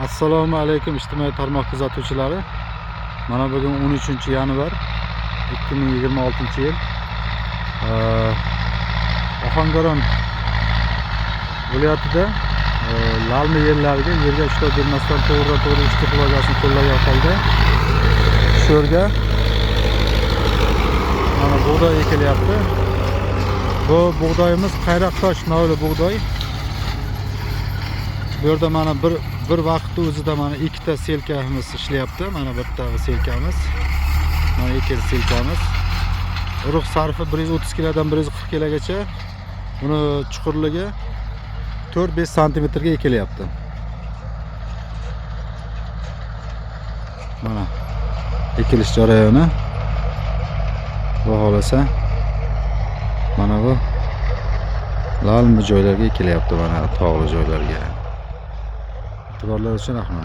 Assalomu alaykum ijtimoiy tarmoq kuzatuvchilari. Mana bugun 13-yanvar 2026-yil. Ohangaron viloyatida lalmi yerlarga yerga ishlov bermasdan to'g'ri ish texnologiyasini qo'llagan holda shu yerga mana bug'doy ekilyapti. Bu bug'doyimiz Qayroqtosh novli bug'doy. Bu yerda mana bir vaqtda o'zida mana ikkita selkamiz ishlayapti. Mana bitta selkamiz, mana ikkita selkamiz. Urug' sarfi 130 kilodan 140 kilogacha. Buni chuqurligi 4-5 santimetrga ekilyapti. Mana ekilish jarayoni. Bu xolasa mana bu lalmi joylarga ekilyapti, mana tog'li joylarga. E'tiborlar uchun rahmat.